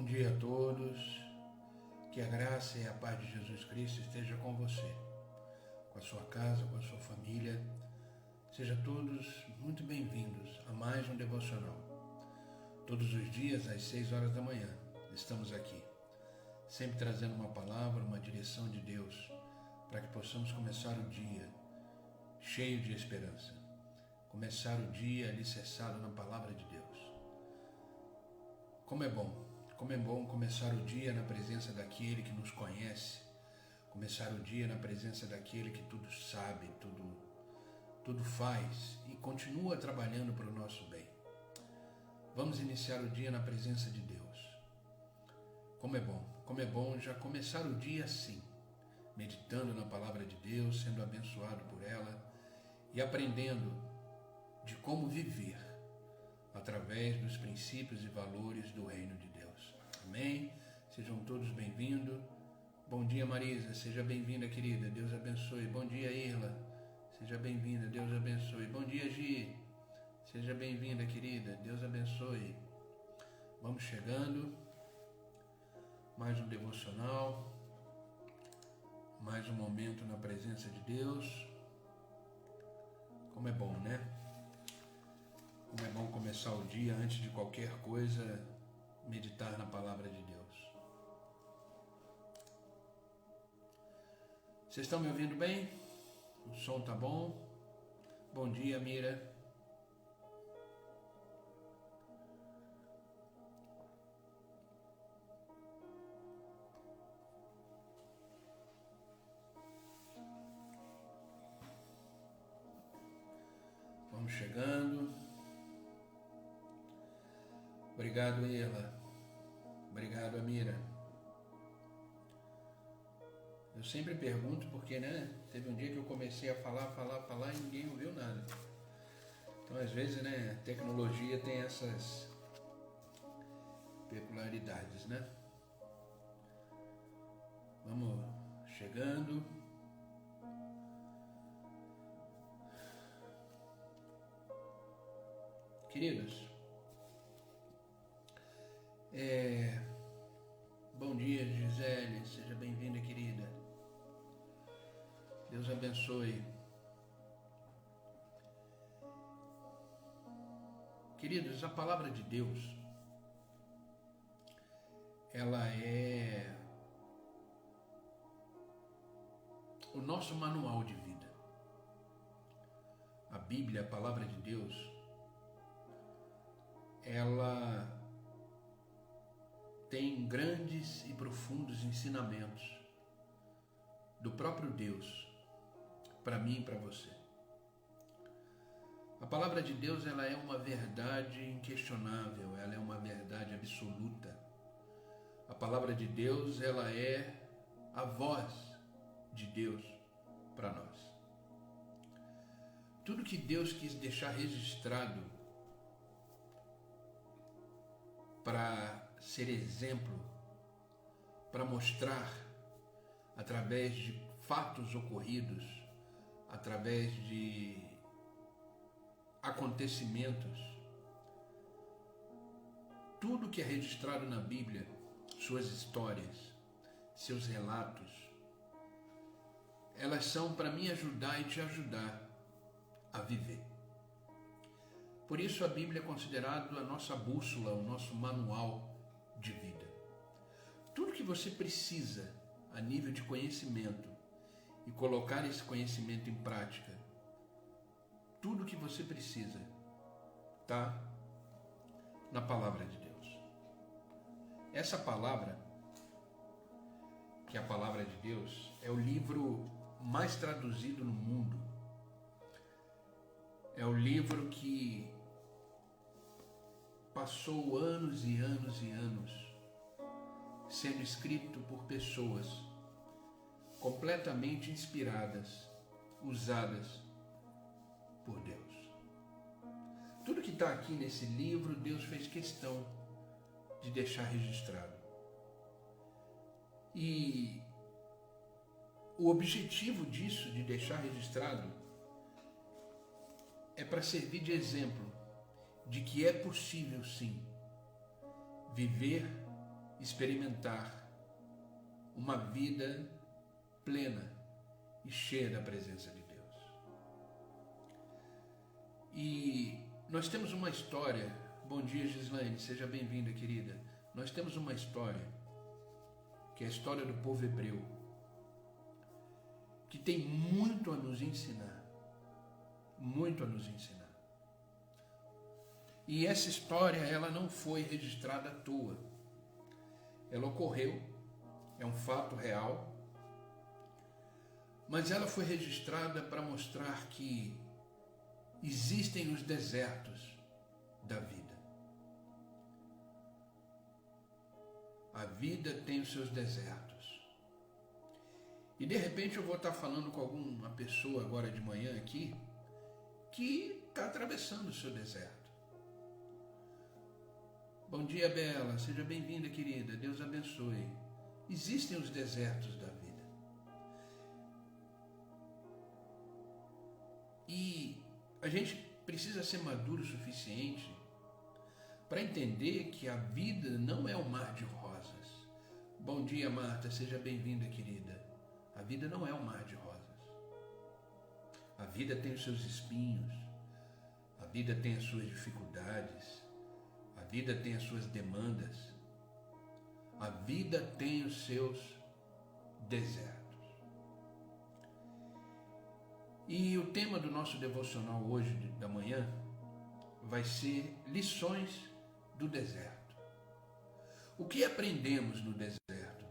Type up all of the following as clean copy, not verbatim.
Bom dia a todos, que a graça e a paz de Jesus Cristo esteja com você, com a sua casa, com a sua família. Sejam todos muito bem-vindos a mais um devocional. Todos os dias, às 6 horas da manhã, estamos aqui, sempre trazendo uma palavra, uma direção de Deus, para que possamos começar o dia cheio de esperança, começar o dia alicerçado na palavra de Deus. Como é bom começar o dia na presença daquele que nos conhece, começar o dia na presença daquele que tudo sabe, tudo faz e continua trabalhando para o nosso bem. Vamos iniciar o dia na presença de Deus. Como é bom já começar o dia assim, meditando na palavra de Deus, sendo abençoado por ela e aprendendo de como viver através dos princípios e valores do reino de Deus. Amém? Sejam todos bem-vindos. Bom dia, Marisa. Seja bem-vinda, querida. Deus abençoe. Bom dia, Irla. Seja bem-vinda. Deus abençoe. Bom dia, Gi. Seja bem-vinda, querida. Deus abençoe. Vamos chegando. Mais um devocional. Mais um momento na presença de Deus. Como é bom, né? Como é bom começar o dia antes de qualquer coisa, meditar na palavra de Deus. Vocês estão me ouvindo bem? O som tá bom? Bom dia, Mira. Vamos chegando. Obrigado, Irla. Obrigado, Amira. Eu sempre pergunto porque, né? Teve um dia que eu comecei a falar e ninguém ouviu nada. Então, às vezes, né? A tecnologia tem essas peculiaridades, né? Vamos chegando. Queridos, bom dia, Gisele, seja bem-vinda, querida. Deus abençoe. Queridos, a palavra de Deus, ela é o nosso manual de vida. A Bíblia, a palavra de Deus, ela tem grandes e profundos ensinamentos do próprio Deus para mim e para você. A palavra de Deus, ela é uma verdade inquestionável, ela é uma verdade absoluta. A palavra de Deus, ela é a voz de Deus para nós. Tudo que Deus quis deixar registrado para ser exemplo, para mostrar através de fatos ocorridos, através de acontecimentos, tudo que é registrado na Bíblia, suas histórias, seus relatos, elas são para me ajudar e te ajudar a viver. Por isso a Bíblia é considerada a nossa bússola, o nosso manual de vida. Tudo que você precisa a nível de conhecimento e colocar esse conhecimento em prática, tudo que você precisa está na palavra de Deus. Essa palavra, que é a palavra de Deus, é o livro mais traduzido no mundo. É o livro que passou anos e anos e anos sendo escrito por pessoas completamente inspiradas, usadas por Deus. Tudo que está aqui nesse livro, Deus fez questão de deixar registrado. E o objetivo disso, de deixar registrado, é para servir de exemplo de que é possível sim viver experimentar uma vida plena e cheia da presença de Deus. E nós temos uma história. Bom dia, Gislaine, seja bem-vinda, querida. Nós temos uma história, que é a história do povo hebreu, que tem muito a nos ensinar. Muito a nos ensinar. E essa história, ela não foi registrada à toa. Ela ocorreu, é um fato real, mas ela foi registrada para mostrar que existem os desertos da vida. A vida tem os seus desertos. E de repente eu vou estar falando com alguma pessoa agora de manhã aqui que está atravessando o seu deserto. Bom dia, Bela, seja bem-vinda, querida, Deus abençoe. Existem os desertos da vida. E a gente precisa ser maduro o suficiente para entender que a vida não é um mar de rosas. Bom dia, Marta, seja bem-vinda, querida. A vida não é um mar de rosas. A vida tem os seus espinhos, a vida tem as suas dificuldades, a vida tem as suas demandas, a vida tem os seus desertos. E o tema do nosso devocional hoje da manhã vai ser lições do deserto. O que aprendemos no deserto?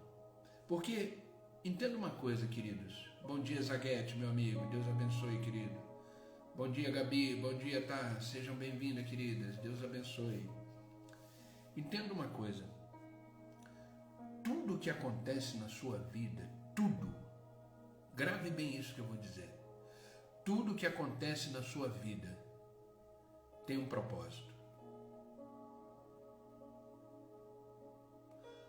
Porque, entenda uma coisa, queridos. Bom dia, Zaguete, meu amigo. Deus abençoe, querido. Bom dia, Gabi. Bom dia, tá? Sejam bem-vindas, queridas. Deus abençoe. Entenda uma coisa. Tudo que acontece na sua vida, tudo, grave bem isso que eu vou dizer. Tudo que acontece na sua vida tem um propósito.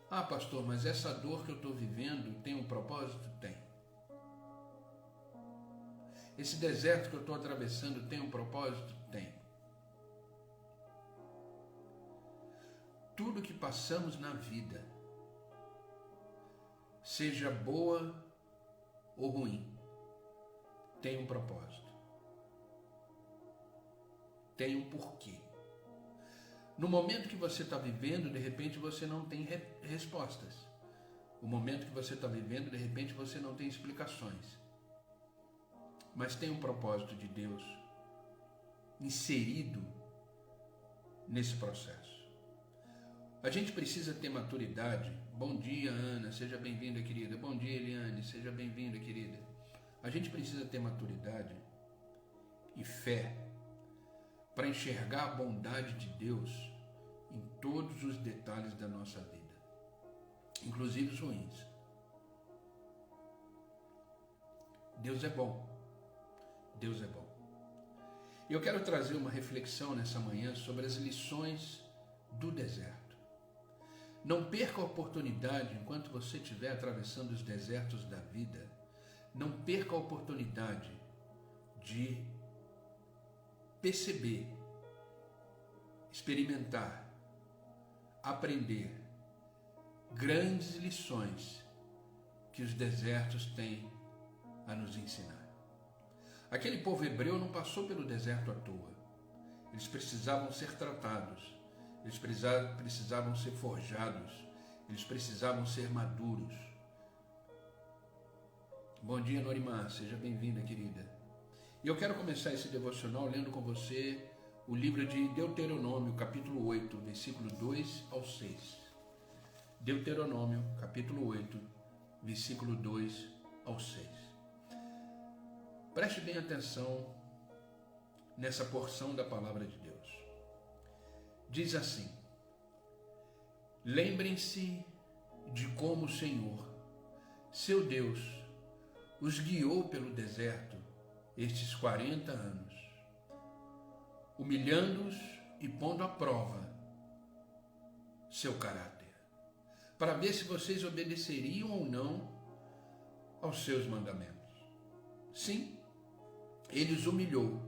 Ah, pastor, mas essa dor que eu estou vivendo tem um propósito? Tem. Esse deserto que eu estou atravessando tem um propósito? Tem. Tudo que passamos na vida, seja boa ou ruim, tem um propósito. Tem um porquê. No momento que você está vivendo, de repente você não tem respostas. O momento que você está vivendo, de repente você não tem explicações. Mas tem um propósito de Deus inserido nesse processo. A gente precisa ter maturidade. Bom dia, Ana, seja bem-vinda, querida. Bom dia, Eliane, seja bem-vinda, querida. A gente precisa ter maturidade e fé para enxergar a bondade de Deus em todos os detalhes da nossa vida, inclusive os ruins. Deus é bom. Deus é bom. E eu quero trazer uma reflexão nessa manhã sobre as lições do deserto. Não perca a oportunidade, enquanto você estiver atravessando os desertos da vida, não perca a oportunidade de perceber, experimentar, aprender grandes lições que os desertos têm a nos ensinar. Aquele povo hebreu não passou pelo deserto à toa. Eles precisavam ser tratados, eles precisavam ser forjados, eles precisavam ser maduros. Bom dia, Norimar, seja bem-vinda, querida. E eu quero começar esse devocional lendo com você o livro de Deuteronômio, capítulo 8, versículo 2 ao 6. Deuteronômio, capítulo 8, versículo 2 ao 6. Preste bem atenção nessa porção da palavra de Deus. Diz assim: lembrem-se de como o Senhor, seu Deus, os guiou pelo deserto estes 40 anos, humilhando-os e pondo à prova seu caráter, para ver se vocês obedeceriam ou não aos seus mandamentos. Sim, ele os humilhou,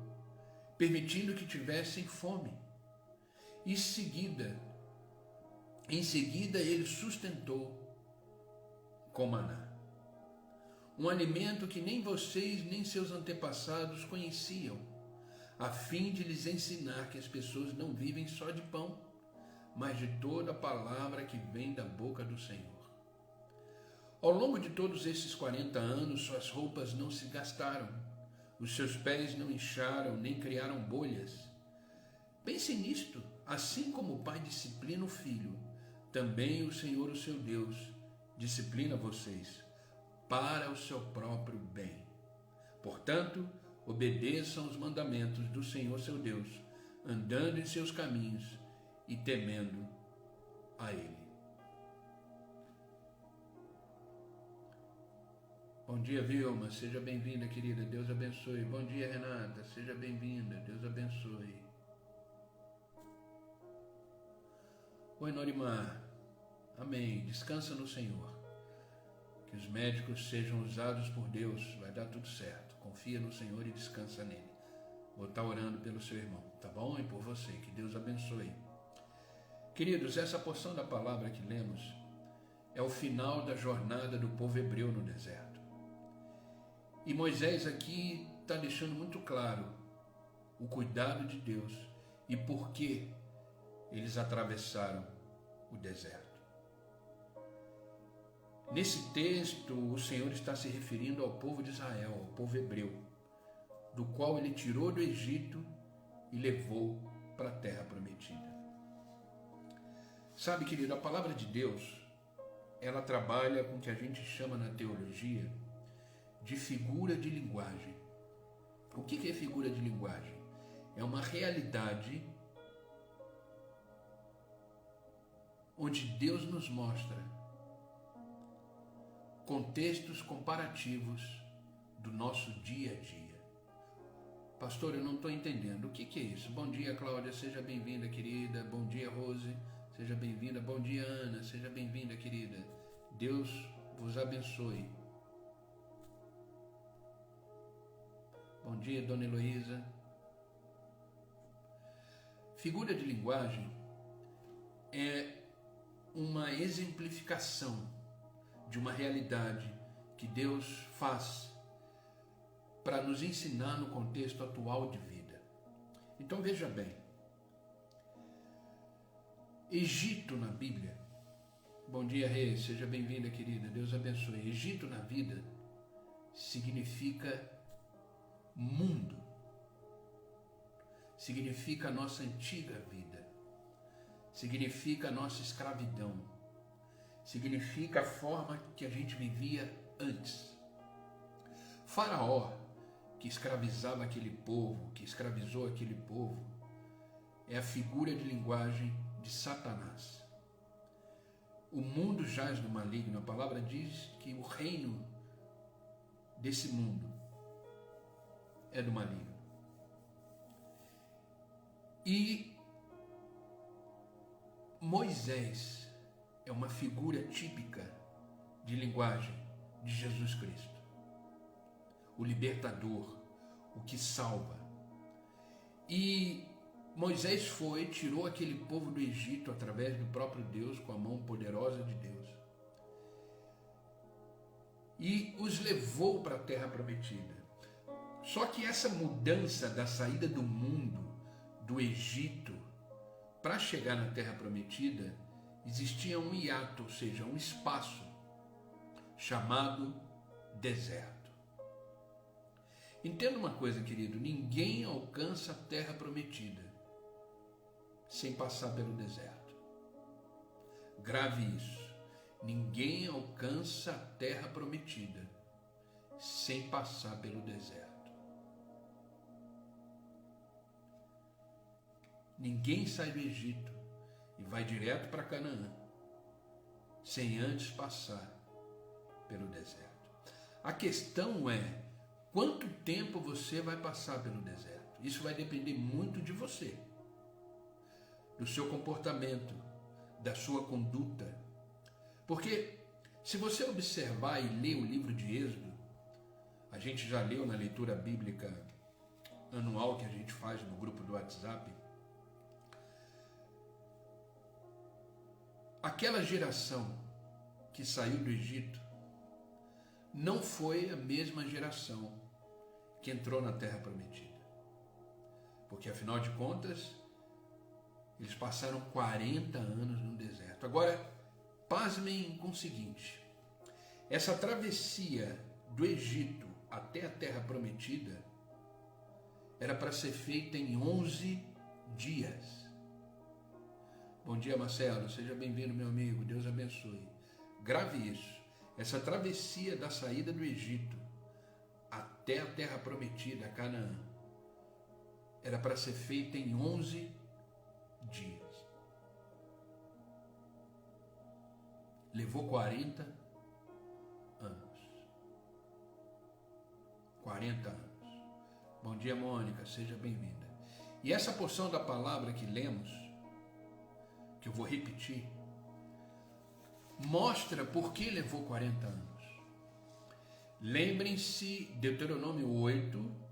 permitindo que tivessem fome. Em seguida, Em seguida, ele sustentou com maná, um alimento que nem vocês nem seus antepassados conheciam, a fim de lhes ensinar que as pessoas não vivem só de pão, mas de toda a palavra que vem da boca do Senhor. Ao longo de todos esses 40 anos, suas roupas não se gastaram, os seus pés não incharam, nem criaram bolhas. Pense nisto, assim como o pai disciplina o filho, também o Senhor, o seu Deus, disciplina vocês para o seu próprio bem. Portanto, obedeçam os mandamentos do Senhor, seu Deus, andando em seus caminhos e temendo a Ele. Bom dia, Vilma, seja bem-vinda, querida, Deus abençoe. Bom dia, Renata, seja bem-vinda, Deus abençoe. Oi, Norimar, amém, descansa no Senhor. Que os médicos sejam usados por Deus, vai dar tudo certo. Confia no Senhor e descansa nele. Vou estar orando pelo seu irmão, tá bom? E por você, que Deus abençoe. Queridos, essa porção da palavra que lemos é o final da jornada do povo hebreu no deserto. E Moisés aqui está deixando muito claro o cuidado de Deus e por que eles atravessaram o deserto. Nesse texto, o Senhor está se referindo ao povo de Israel, ao povo hebreu, do qual ele tirou do Egito e levou para a terra prometida. Sabe, querido, a palavra de Deus, ela trabalha com o que a gente chama na teologia de figura de linguagem. O que é figura de linguagem? É uma realidade onde Deus nos mostra contextos comparativos do nosso dia a dia. Pastor, eu não estou entendendo. O que é isso? Bom dia, Cláudia, seja bem-vinda, querida. Bom dia, Rose, seja bem-vinda. Bom dia, Ana, seja bem-vinda, querida. Deus vos abençoe. Bom dia, Dona Heloísa. Figura de linguagem é uma exemplificação de uma realidade que Deus faz para nos ensinar no contexto atual de vida. Então veja bem, Egito na Bíblia, bom dia, Rê, seja bem-vinda, querida, Deus abençoe. Egito na vida significa mundo, significa a nossa antiga vida, significa a nossa escravidão, significa a forma que a gente vivia antes. Faraó, que escravizava aquele povo, que escravizou aquele povo, é a figura de linguagem de Satanás. O mundo jaz no maligno. A palavra diz que o reino desse mundo é do maligno. E Moisés é uma figura típica de linguagem de Jesus Cristo, o libertador, o que salva. E Moisés tirou aquele povo do Egito através do próprio Deus, com a mão poderosa de Deus, e os levou para a terra prometida. Só que essa mudança da saída do mundo, do Egito, para chegar na terra prometida, existia um hiato, ou seja, um espaço chamado deserto. Entenda uma coisa, querido, ninguém alcança a terra prometida sem passar pelo deserto. Grave isso. Ninguém alcança a terra prometida sem passar pelo deserto. Ninguém sai do Egito e vai direto para Canaã sem antes passar pelo deserto. A questão é quanto tempo você vai passar pelo deserto. Isso vai depender muito de você, do seu comportamento, da sua conduta. Porque se você observar e ler o livro de Êxodo, a gente já leu na leitura bíblica anual que a gente faz no grupo do WhatsApp, aquela geração que saiu do Egito não foi a mesma geração que entrou na Terra Prometida. Porque, afinal de contas, eles passaram 40 anos no deserto. Agora, pasmem com o seguinte: essa travessia do Egito até a Terra Prometida era para ser feita em 11 dias. Bom dia, Marcelo, seja bem-vindo, meu amigo, Deus abençoe. Grave isso, essa travessia da saída do Egito até a Terra Prometida, Canaã, era para ser feita em 11 dias. Levou 40 anos. 40 anos. Bom dia, Mônica, seja bem-vinda. E essa porção da palavra que lemos, que eu vou repetir, mostra por que levou 40 anos. Lembrem-se, Deuteronômio 8,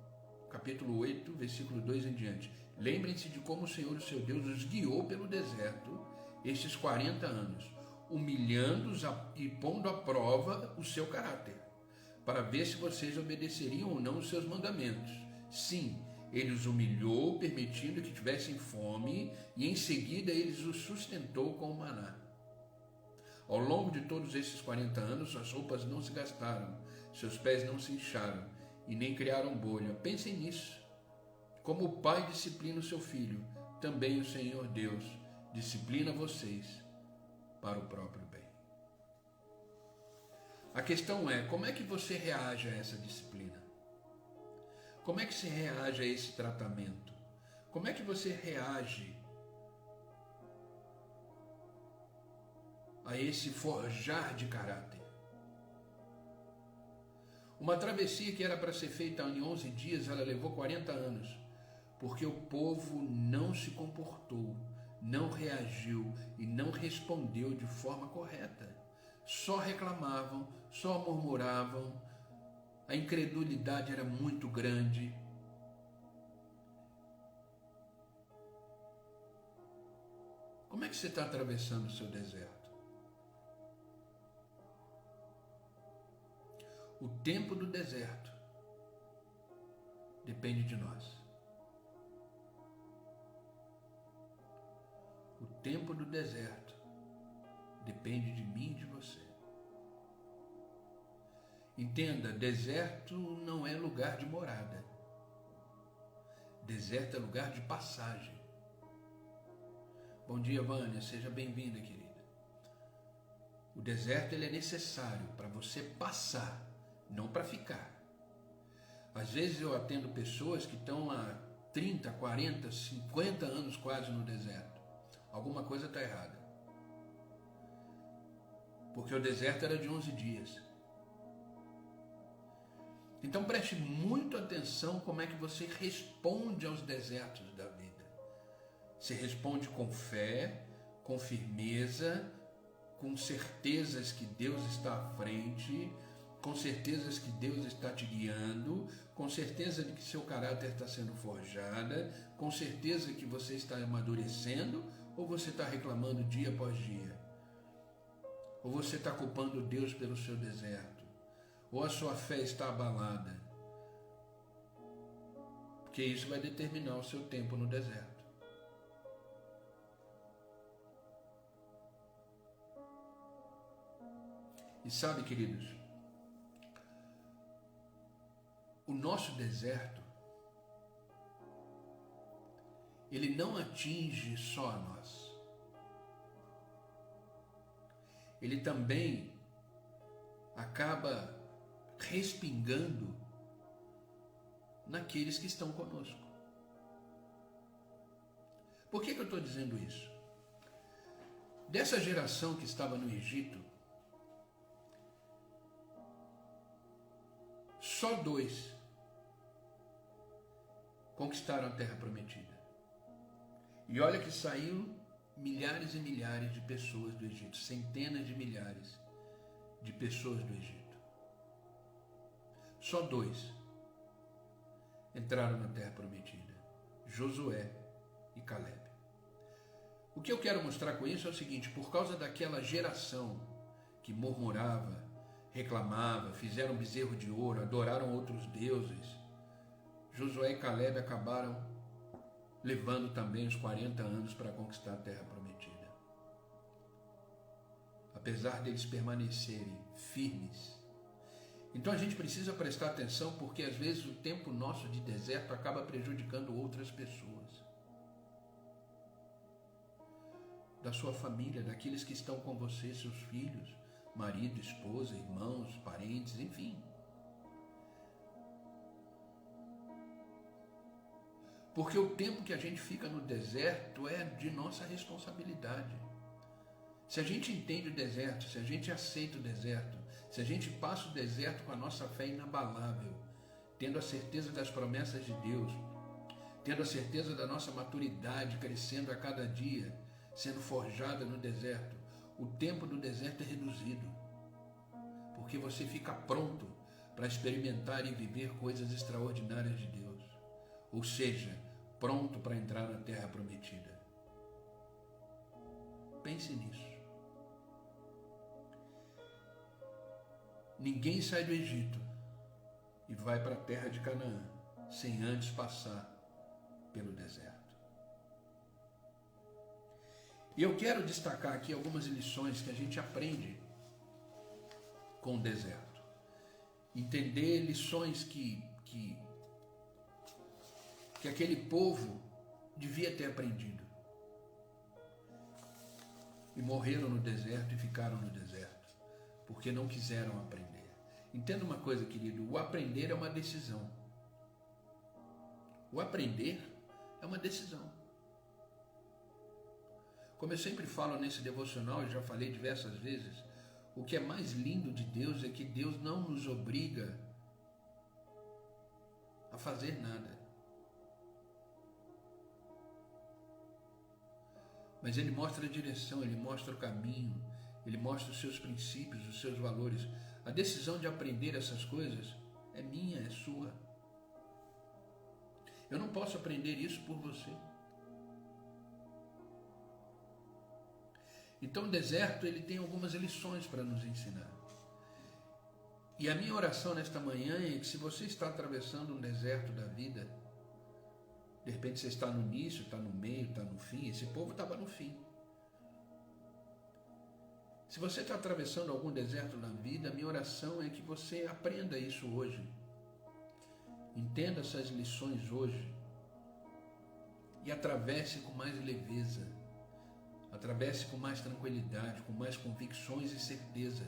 capítulo 8, versículo 2 em diante. Lembrem-se de como o Senhor, o seu Deus, os guiou pelo deserto estes 40 anos, humilhando-os e pondo à prova o seu caráter, para ver se vocês obedeceriam ou não os seus mandamentos. Sim, ele os humilhou, permitindo que tivessem fome, e em seguida ele os sustentou com o maná. Ao longo de todos esses 40 anos, suas roupas não se gastaram, seus pés não se incharam e nem criaram bolha. Pensem nisso. Como o pai disciplina o seu filho, também o Senhor Deus disciplina vocês para o próprio bem. A questão é, como é que você reage a essa disciplina? Como é que se reage a esse tratamento? Como é que você reage a esse forjar de caráter? Uma travessia que era para ser feita em 11 dias, ela levou 40 anos, porque o povo não se comportou, não reagiu e não respondeu de forma correta. Só reclamavam, só murmuravam, a incredulidade era muito grande. Como é que você está atravessando o seu deserto? O tempo do deserto depende de nós. O tempo do deserto depende de mim e de você. Entenda, deserto não é lugar de morada. Deserto é lugar de passagem. Bom dia, Vânia, seja bem-vinda, querida. O deserto ele é necessário para você passar, não para ficar. Às vezes eu atendo pessoas que estão há 30, 40, 50 anos quase no deserto. Alguma coisa está errada. Porque o deserto era de 11 dias. Então preste muito atenção como é que você responde aos desertos da vida. Você responde com fé, com firmeza, com certezas que Deus está à frente, com certezas que Deus está te guiando, com certeza de que seu caráter está sendo forjado, com certeza que você está amadurecendo, ou você está reclamando dia após dia? Ou você está culpando Deus pelo seu deserto? Ou a sua fé está abalada? Porque isso vai determinar o seu tempo no deserto. E sabe, queridos, o nosso deserto, ele não atinge só a nós. Ele também acaba respingando naqueles que estão conosco. Por que eu estou dizendo isso? Dessa geração que estava no Egito, só 2 conquistaram a Terra Prometida. E olha que saíram milhares e milhares de pessoas do Egito, centenas de milhares de pessoas do Egito. Só 2 entraram na Terra Prometida, Josué e Caleb. O que eu quero mostrar com isso é o seguinte: por causa daquela geração que murmurava, reclamava, fizeram bezerro de ouro, adoraram outros deuses, Josué e Caleb acabaram levando também os 40 anos para conquistar a terra prometida. Apesar deles permanecerem firmes. Então a gente precisa prestar atenção, porque às vezes o tempo nosso de deserto acaba prejudicando outras pessoas. Da sua família, daqueles que estão com você, seus filhos, marido, esposa, irmãos, parentes, enfim. Porque o tempo que a gente fica no deserto é de nossa responsabilidade. Se a gente entende o deserto, se a gente aceita o deserto, se a gente passa o deserto com a nossa fé inabalável, tendo a certeza das promessas de Deus, tendo a certeza da nossa maturidade crescendo a cada dia, sendo forjada no deserto, o tempo do deserto é reduzido, porque você fica pronto para experimentar e viver coisas extraordinárias de Deus, ou seja, pronto para entrar na terra prometida. Pense nisso. Ninguém sai do Egito e vai para a terra de Canaã sem antes passar pelo deserto. E eu quero destacar aqui algumas lições que a gente aprende com o deserto. Entender lições que aquele povo devia ter aprendido. E morreram no deserto e ficaram no deserto, porque não quiseram aprender. Entenda uma coisa, querido, o aprender é uma decisão. O aprender é uma decisão. Como eu sempre falo nesse devocional, eu já falei diversas vezes, o que é mais lindo de Deus é que Deus não nos obriga a fazer nada. Mas Ele mostra a direção, Ele mostra o caminho, Ele mostra os seus princípios, os seus valores. A decisão de aprender essas coisas é minha, é sua. Eu não posso aprender isso por você. Então o deserto, ele tem algumas lições para nos ensinar. E a minha oração nesta manhã é que, se você está atravessando um deserto da vida, de repente você está no início, está no meio, está no fim, esse povo estava no fim. Se você está atravessando algum deserto na vida, a minha oração é que você aprenda isso hoje. Entenda essas lições hoje e atravesse com mais leveza, atravesse com mais tranquilidade, com mais convicções e certeza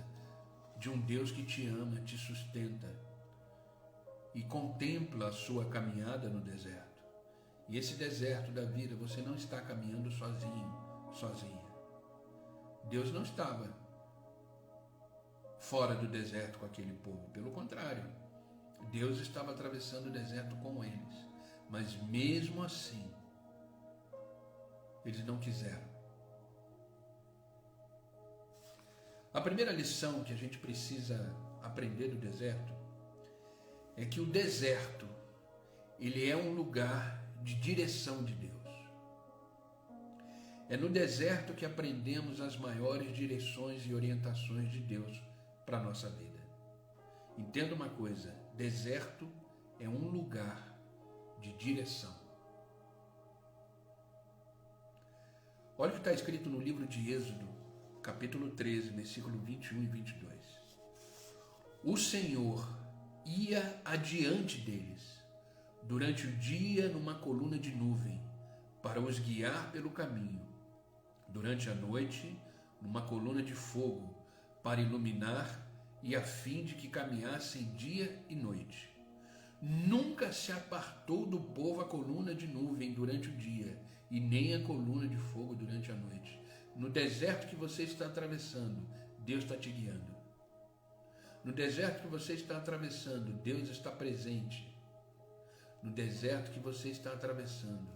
de um Deus que te ama, te sustenta e contempla a sua caminhada no deserto. E esse deserto da vida, você não está caminhando sozinho, sozinha. Deus não estava fora do deserto com aquele povo, pelo contrário, Deus estava atravessando o deserto com eles, mas mesmo assim, eles não quiseram. A primeira lição que a gente precisa aprender do deserto é que o deserto, ele é um lugar de direção de Deus. É no deserto que aprendemos as maiores direções e orientações de Deus para a nossa vida. Entenda uma coisa, deserto é um lugar de direção. Olha o que está escrito no livro de Êxodo, capítulo 13, versículo 21 e 22. O Senhor ia adiante deles durante o dia numa coluna de nuvem para os guiar pelo caminho, durante a noite numa coluna de fogo para iluminar e a fim de que caminhassem dia e noite. Nunca se apartou do povo a coluna de nuvem durante o dia e nem a coluna de fogo durante a noite. No deserto que você está atravessando, Deus está te guiando. No deserto que você está atravessando, Deus está presente. No deserto que você está atravessando,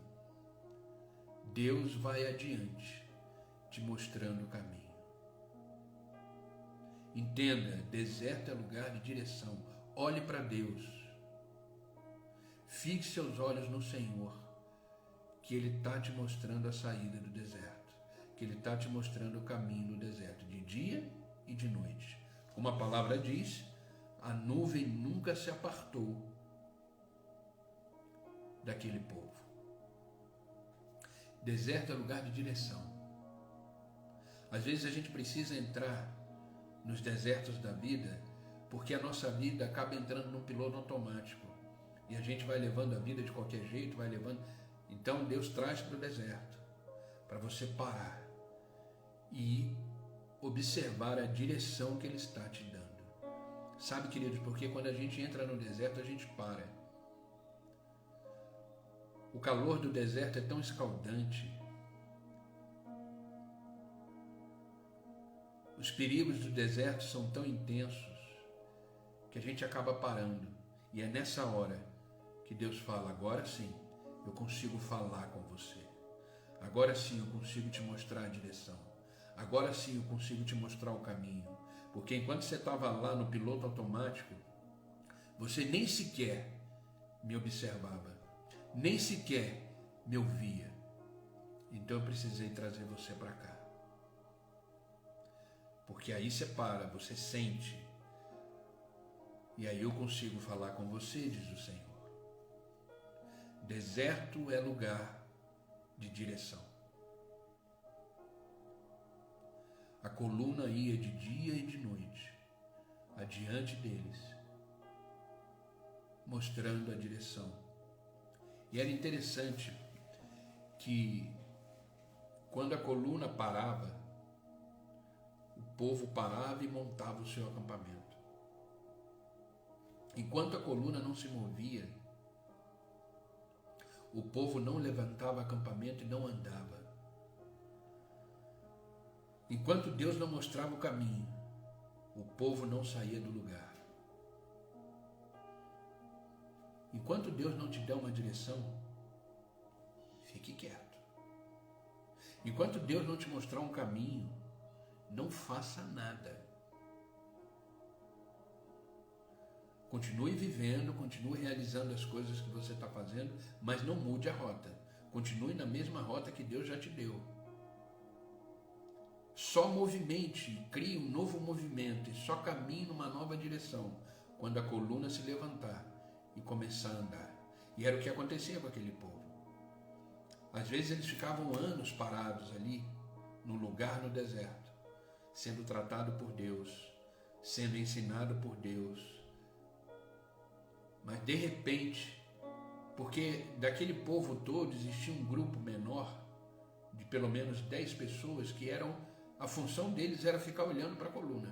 Deus vai adiante, te mostrando o caminho. Entenda, deserto é lugar de direção. Olhe para Deus. Fixe seus olhos no Senhor, que Ele está te mostrando a saída do deserto. que Ele está te mostrando o caminho no deserto, de dia e de noite. Como a palavra diz, a nuvem nunca se apartou daquele povo. Deserto é lugar de direção. Às vezes a gente precisa entrar nos desertos da vida, porque a nossa vida acaba entrando num piloto automático. E a gente vai levando a vida de qualquer jeito, vai levando. Então Deus traz para o deserto, para você parar e observar a direção que Ele está te dando. Sabe, queridos, porque quando a gente entra no deserto, a gente para. O calor do deserto é tão escaldante. Os perigos do deserto são tão intensos que a gente acaba parando. E é nessa hora que Deus fala: agora sim, eu consigo falar com você. Agora sim eu consigo te mostrar a direção. Agora sim eu consigo te mostrar o caminho. Porque enquanto você estava lá no piloto automático, você nem sequer me observava, nem sequer me ouvia. Então eu precisei trazer você para cá. Porque aí você para, você sente. E aí eu consigo falar com você, diz o Senhor. Deserto é lugar de direção. A coluna ia de dia e de noite adiante deles, mostrando a direção. E era interessante que quando a coluna parava, o povo parava e montava o seu acampamento. Enquanto a coluna não se movia, o povo não levantava acampamento e não andava. Enquanto Deus não mostrava o caminho, o povo não saía do lugar. Enquanto Deus não te der uma direção, fique quieto. Enquanto Deus não te mostrar um caminho, não faça nada. Continue vivendo, continue realizando as coisas que você está fazendo, mas não mude a rota. Continue na mesma rota que Deus já te deu. Só movimente, crie um novo movimento e só caminhe numa nova direção quando a coluna se levantar e começar a andar. E era o que acontecia com aquele povo. Às vezes eles ficavam anos parados ali, num lugar no deserto, sendo tratado por Deus, sendo ensinado por Deus. Mas de repente, porque daquele povo todo existia um grupo menor, de pelo menos 10 pessoas, que a função deles era ficar olhando para a coluna.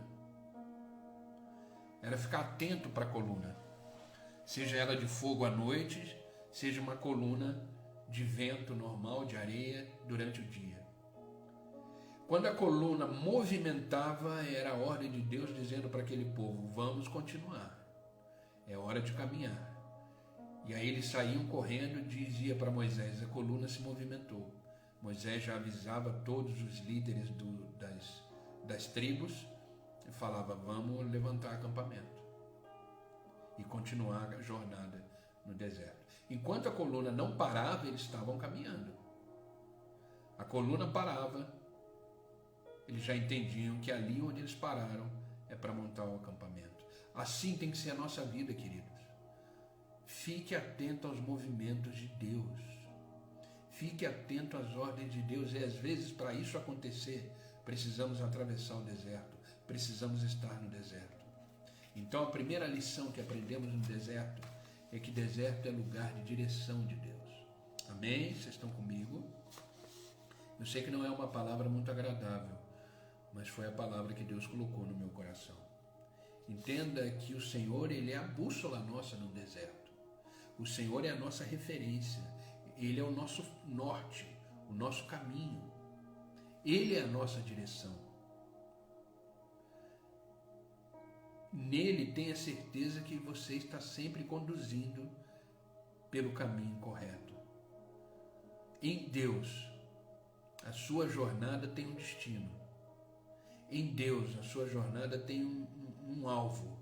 Era ficar atento para a coluna. Seja ela de fogo à noite, seja uma coluna de vento normal, de areia, durante o dia. Quando a coluna movimentava, era a ordem de Deus dizendo para aquele povo: vamos continuar. É hora de caminhar. E aí eles saíam correndo e dizia para Moisés: a coluna se movimentou. Moisés já avisava todos os líderes das tribos e falava: vamos levantar acampamento e continuar a jornada no deserto. Enquanto a coluna não parava, eles estavam caminhando. A coluna parava, eles já entendiam que ali onde eles pararam é para montar o acampamento. Assim tem que ser a nossa vida, queridos. Fique atento aos movimentos de Deus. Fique atento às ordens de Deus. E às vezes, para isso acontecer, precisamos atravessar o deserto. Precisamos estar no deserto. Então, a primeira lição que aprendemos no deserto é que deserto é lugar de direção de Deus. Amém? Vocês estão comigo? Eu sei que não é uma palavra muito agradável, mas foi a palavra que Deus colocou no meu coração. Entenda que o Senhor, Ele é a bússola nossa no deserto. O Senhor é a nossa referência. Ele é o nosso norte, o nosso caminho. Ele é a nossa direção. Nele tenha certeza que você está sempre conduzindo pelo caminho correto. Em Deus, a sua jornada tem um destino. Em Deus, a sua jornada tem um alvo.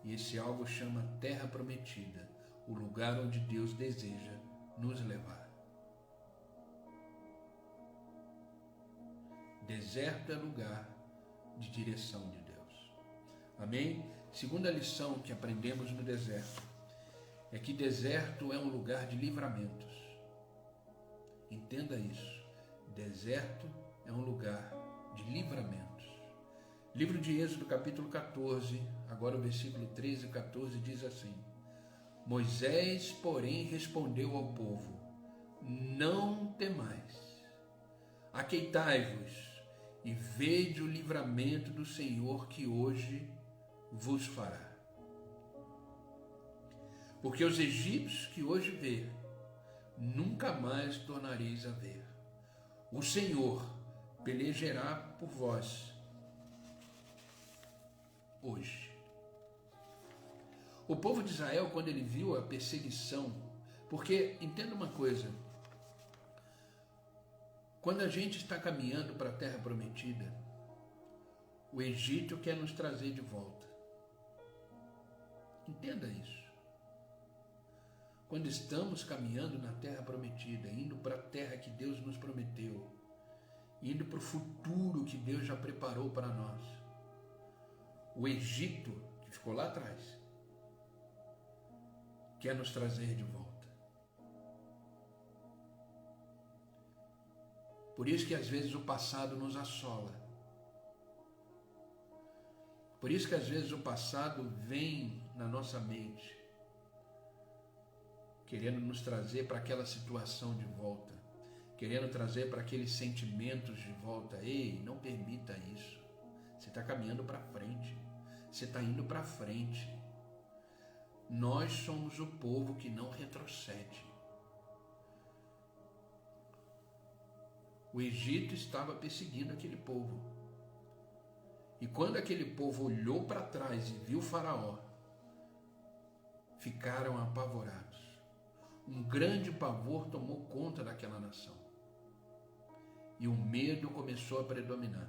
E esse alvo chama Terra Prometida, o lugar onde Deus deseja nos levar. Deserto é lugar de direção de Deus. Amém? Segunda lição que aprendemos no deserto é que deserto é um lugar de livramentos. Entenda isso. Deserto é um lugar de livramentos. Livro de Êxodo, capítulo 14, agora o versículo 13 e 14 diz assim: Moisés, porém, respondeu ao povo: Não temais, aqueitai-vos e vede o livramento do Senhor que hoje vos fará. Porque os egípcios que hoje vê, nunca mais tornareis a ver. O Senhor pelejará por vós hoje. O povo de Israel, quando ele viu a perseguição, porque entenda uma coisa, quando a gente está caminhando para a terra prometida, o Egito quer nos trazer de volta. Entenda isso. Quando estamos caminhando na terra prometida, indo para a terra que Deus nos prometeu, indo para o futuro que Deus já preparou para nós, o Egito, que ficou lá atrás, quer nos trazer de volta. Por isso que às vezes o passado nos assola. Por isso que às vezes o passado vem na nossa mente, querendo nos trazer para aquela situação de volta, querendo trazer para aqueles sentimentos de volta. Ei, não permita isso. Você está caminhando para frente. Você está indo para frente. Nós somos o povo que não retrocede. O Egito estava perseguindo aquele povo. E quando aquele povo olhou para trás e viu Faraó, ficaram apavorados. Um grande pavor tomou conta daquela nação. E o medo começou a predominar.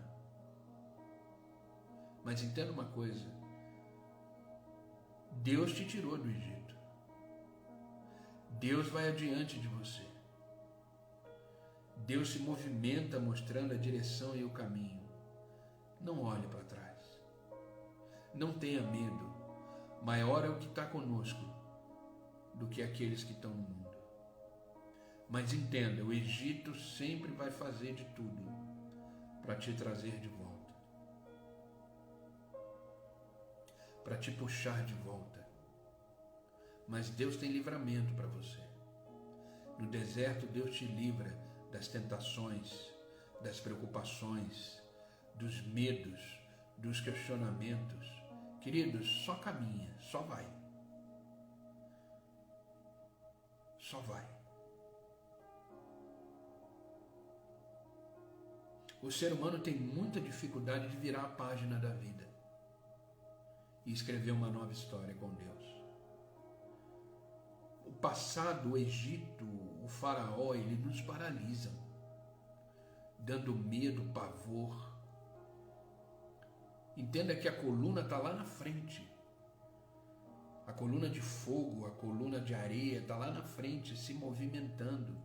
Mas entenda uma coisa. Deus te tirou do Egito. Deus vai adiante de você. Deus se movimenta mostrando a direção e o caminho. Não olhe para trás. Não tenha medo. Maior é o que está conosco do que aqueles que estão no mundo. Mas entenda, o Egito sempre vai fazer de tudo para te trazer de volta, para te puxar de volta. Mas Deus tem livramento para você. No deserto, Deus te livra das tentações, das preocupações, dos medos, dos questionamentos. Queridos, só caminha, só vai. Só vai. O ser humano tem muita dificuldade de virar a página da vida e escrever uma nova história com Deus. O passado, o Egito, o Faraó, ele nos paralisam, dando medo, pavor. Entenda que a coluna está lá na frente. A coluna de fogo, a coluna de areia está lá na frente, se movimentando,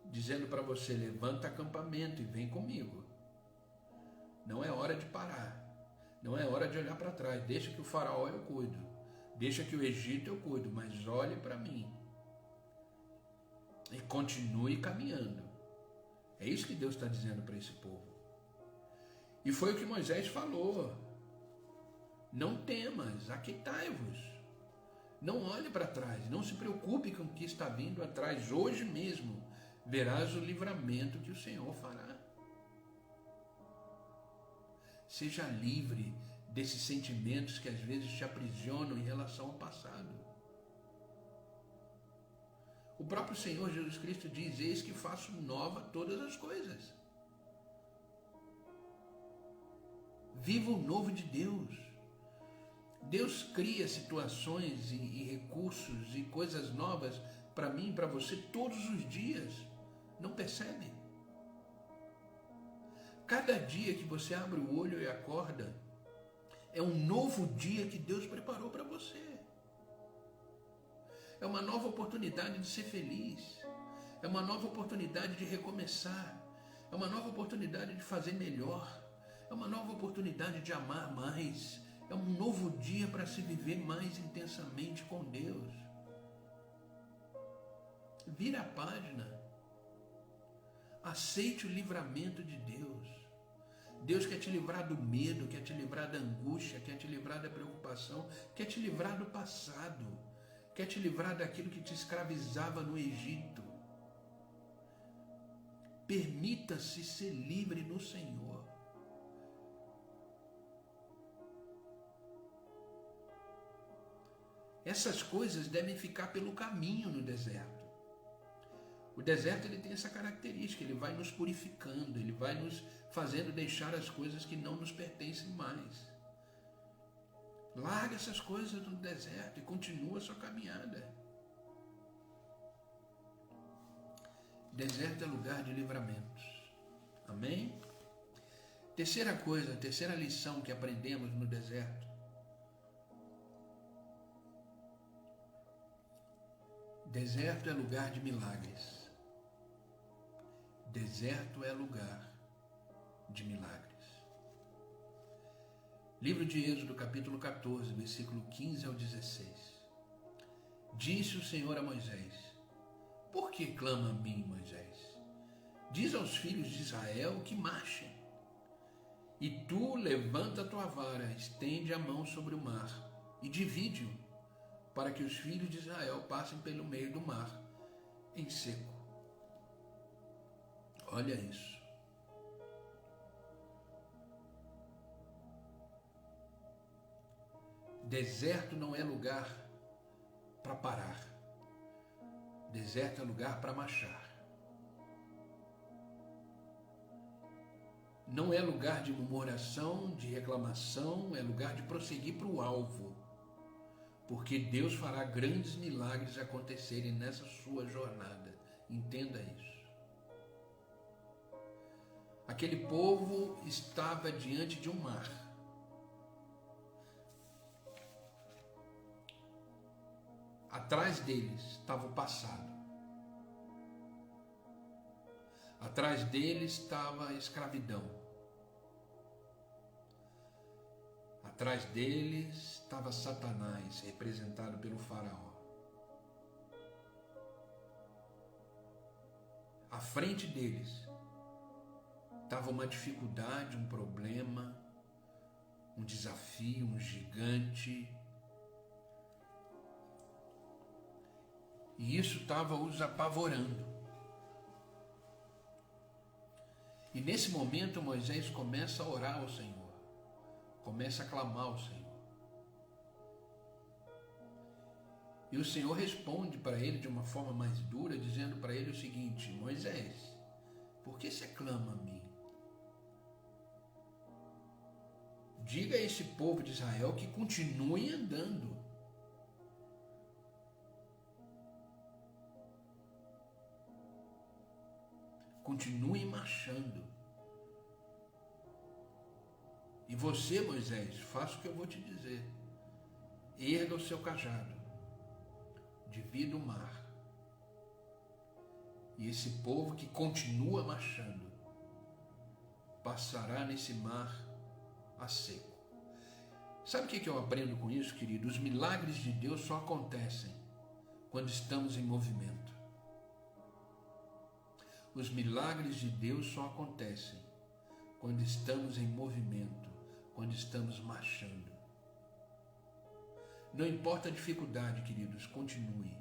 dizendo para você: levanta acampamento e vem comigo. Não é hora de parar. Não é hora de olhar para trás. Deixa que o Faraó eu cuido. Deixa que o Egito eu cuido, mas olhe para mim. E continue caminhando. É isso que Deus está dizendo para esse povo. E foi o que Moisés falou. Não temas, aqueitai-vos. Não olhe para trás, não se preocupe com o que está vindo atrás. Hoje mesmo verás o livramento que o Senhor fará. Seja livre desses sentimentos que às vezes te aprisionam em relação ao passado. O próprio Senhor Jesus Cristo diz: eis que faço nova todas as coisas. Viva o novo de Deus. Deus cria situações e recursos e coisas novas para mim e para você todos os dias. Não percebe? Cada dia que você abre o olho e acorda, é um novo dia que Deus preparou para você. É uma nova oportunidade de ser feliz. É uma nova oportunidade de recomeçar. É uma nova oportunidade de fazer melhor. É uma nova oportunidade de amar mais. É um novo dia para se viver mais intensamente com Deus. Vira a página. Aceite o livramento de Deus. Deus quer te livrar do medo, quer te livrar da angústia, quer te livrar da preocupação, quer te livrar do passado, quer te livrar daquilo que te escravizava no Egito. Permita-se ser livre no Senhor. Essas coisas devem ficar pelo caminho no deserto. O deserto ele tem essa característica, ele vai nos purificando, ele vai nos fazendo deixar as coisas que não nos pertencem mais. Larga essas coisas no deserto e continua a sua caminhada. Deserto é lugar de livramentos. Amém? Terceira coisa, terceira lição que aprendemos no deserto. Deserto é lugar de milagres. Deserto é lugar de milagres. Livro de Êxodo, capítulo 14, versículo 15 ao 16. Disse o Senhor a Moisés: por que clama a mim, Moisés? Diz aos filhos de Israel que marchem. E tu levanta a tua vara, estende a mão sobre o mar e divide-o, para que os filhos de Israel passem pelo meio do mar em seco. Olha isso. Deserto não é lugar para parar. Deserto é lugar para marchar. Não é lugar de murmuração, de reclamação, é lugar de prosseguir para o alvo. Porque Deus fará grandes milagres acontecerem nessa sua jornada. Entenda isso. Aquele povo estava diante de um mar. Atrás deles estava o passado. Atrás deles estava a escravidão. Atrás deles estava Satanás, representado pelo faraó. À frente deles estava uma dificuldade, um problema, um desafio, um gigante. E isso estava os apavorando. E nesse momento Moisés começa a orar ao Senhor, começa a clamar ao Senhor. E o Senhor responde para ele de uma forma mais dura, dizendo para ele o seguinte: Moisés, por que você clama a mim? Diga a esse povo de Israel que continue andando. Continue marchando. E você, Moisés, faça o que eu vou te dizer. Erga o seu cajado. Divida o mar. E esse povo que continua marchando passará nesse mar a seco. Sabe o que eu aprendo com isso, querido? Os milagres de Deus só acontecem quando estamos em movimento. Os milagres de Deus só acontecem quando estamos em movimento, quando estamos marchando. Não importa a dificuldade, queridos, continue.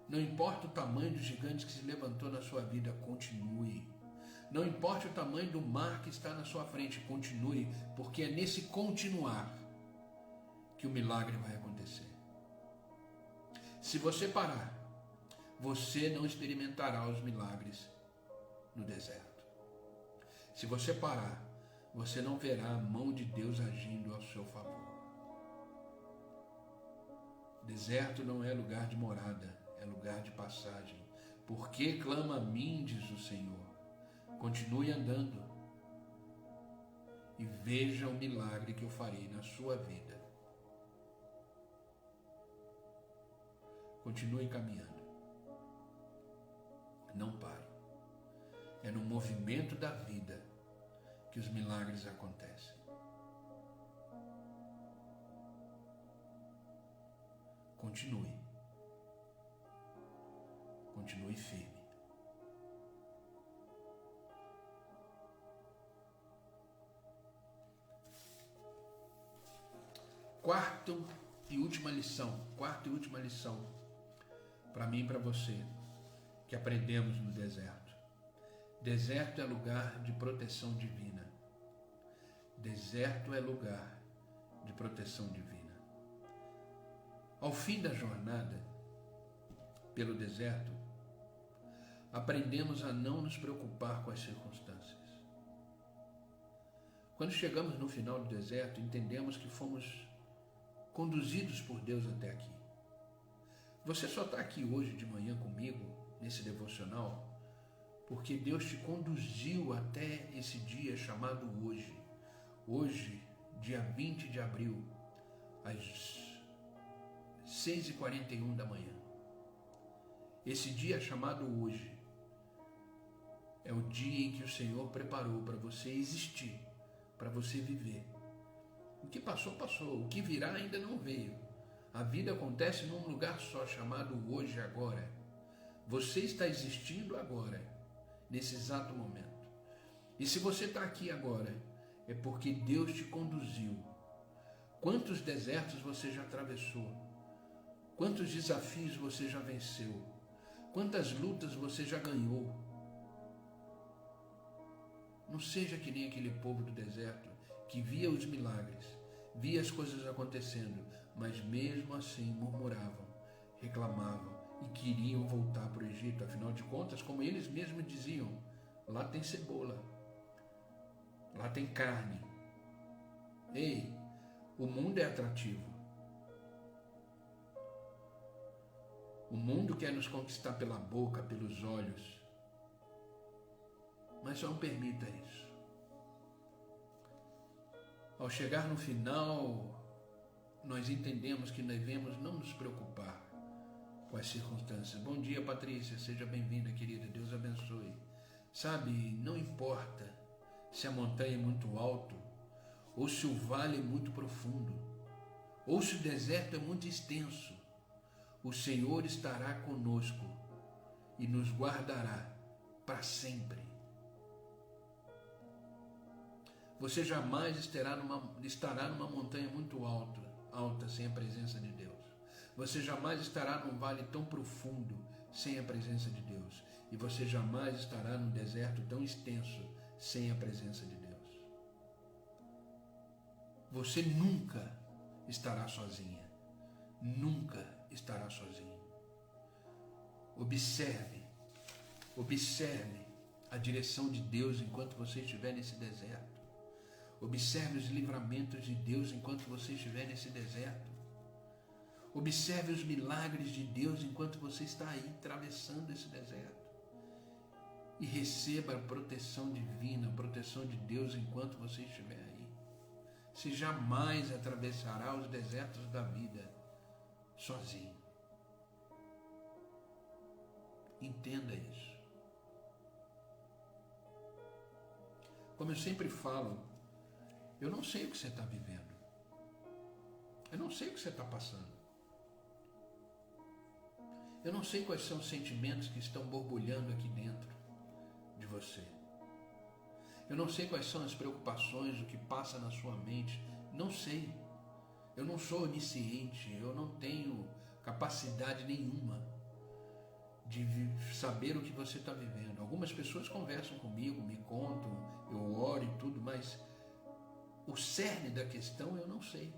Não importa o tamanho dos gigantes que se levantou na sua vida, continue. Não importa o tamanho do mar que está na sua frente, continue, porque é nesse continuar que o milagre vai acontecer. Se você parar, você não experimentará os milagres no deserto. Se você parar, você não verá a mão de Deus agindo ao seu favor. Deserto não é lugar de morada, é lugar de passagem. Por que clama a mim, diz o Senhor? Continue andando e veja o milagre que eu farei na sua vida. Continue caminhando. Não pare. É no movimento da vida que os milagres acontecem. Continue. Continue firme. Quarta e última lição para mim e para você, que aprendemos no deserto. Deserto é lugar de proteção divina. Deserto é lugar de proteção divina. Ao fim da jornada pelo deserto, aprendemos a não nos preocupar com as circunstâncias. Quando chegamos no final do deserto, entendemos que fomos conduzidos por Deus até aqui. Você só está aqui hoje de manhã comigo, nesse devocional, porque Deus te conduziu até esse dia chamado hoje. Hoje, dia 20 de abril, às 6h41 da manhã. Esse dia chamado hoje é o dia em que o Senhor preparou para você existir, para você viver. O que passou, passou. O que virá ainda não veio. A vida acontece num lugar só, chamado hoje, agora. Você está existindo agora, nesse exato momento. E se você está aqui agora, é porque Deus te conduziu. Quantos desertos você já atravessou? Quantos desafios você já venceu? Quantas lutas você já ganhou? Não seja que nem aquele povo do deserto que via os milagres, via as coisas acontecendo, mas mesmo assim murmuravam, reclamavam e queriam voltar para o Egito. Afinal de contas, como eles mesmos diziam, lá tem cebola, lá tem carne. Ei, o mundo é atrativo. O mundo quer nos conquistar pela boca, pelos olhos, mas não permita isso. Ao chegar no final, nós entendemos que devemos não nos preocupar com as circunstâncias. Bom dia, Patrícia, seja bem-vinda, querida, Deus abençoe. Sabe, não importa se a montanha é muito alta, ou se o vale é muito profundo, ou se o deserto é muito extenso, o Senhor estará conosco e nos guardará para sempre. Você jamais estará numa montanha muito alta sem a presença de Deus. Você jamais estará num vale tão profundo sem a presença de Deus. E você jamais estará num deserto tão extenso sem a presença de Deus. Você nunca estará sozinha. Nunca estará sozinho. Observe a direção de Deus enquanto você estiver nesse deserto. Observe os livramentos de Deus enquanto você estiver nesse deserto. Observe os milagres de Deus enquanto você está aí atravessando esse deserto. E receba a proteção divina, a proteção de Deus enquanto você estiver aí. Você jamais atravessará os desertos da vida sozinho. Entenda isso. Como eu sempre falo, eu não sei o que você está vivendo. Eu não sei o que você está passando. Eu não sei quais são os sentimentos que estão borbulhando aqui dentro de você. Eu não sei quais são as preocupações, o que passa na sua mente. Não sei. Eu não sou onisciente, eu não tenho capacidade nenhuma de saber o que você está vivendo. Algumas pessoas conversam comigo, me contam, eu oro e tudo, mas o cerne da questão eu não sei.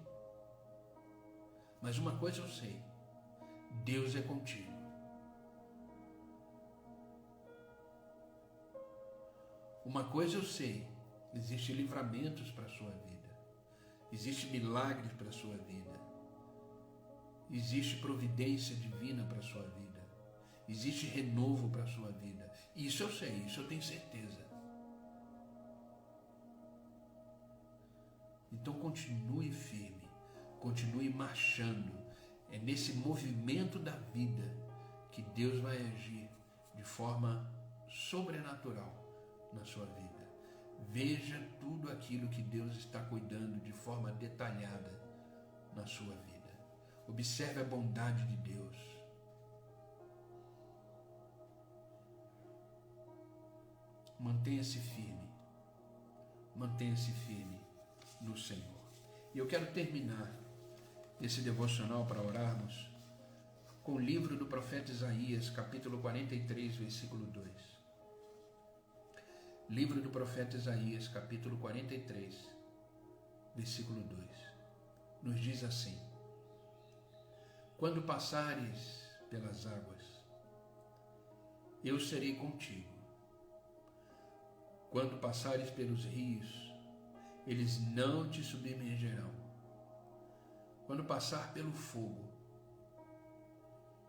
Mas uma coisa eu sei: Deus é contigo. Uma coisa eu sei: existem livramentos para a sua vida. Existem milagres para a sua vida. Existe providência divina para a sua vida. Existe renovo para a sua vida. Isso eu sei, isso eu tenho certeza. Então continue firme, continue marchando. É nesse movimento da vida que Deus vai agir de forma sobrenatural na sua vida. Veja tudo aquilo que Deus está cuidando de forma detalhada na sua vida. Observe a bondade de Deus. Mantenha-se firme. Mantenha-se firme no Senhor. E eu quero terminar esse devocional para orarmos com o livro do profeta Isaías, capítulo 43, versículo 2. Livro do profeta Isaías, capítulo 43, versículo 2. Nos diz assim: quando passares pelas águas, eu serei contigo. Quando passares pelos rios, eles não te submergerão. Quando passar pelo fogo,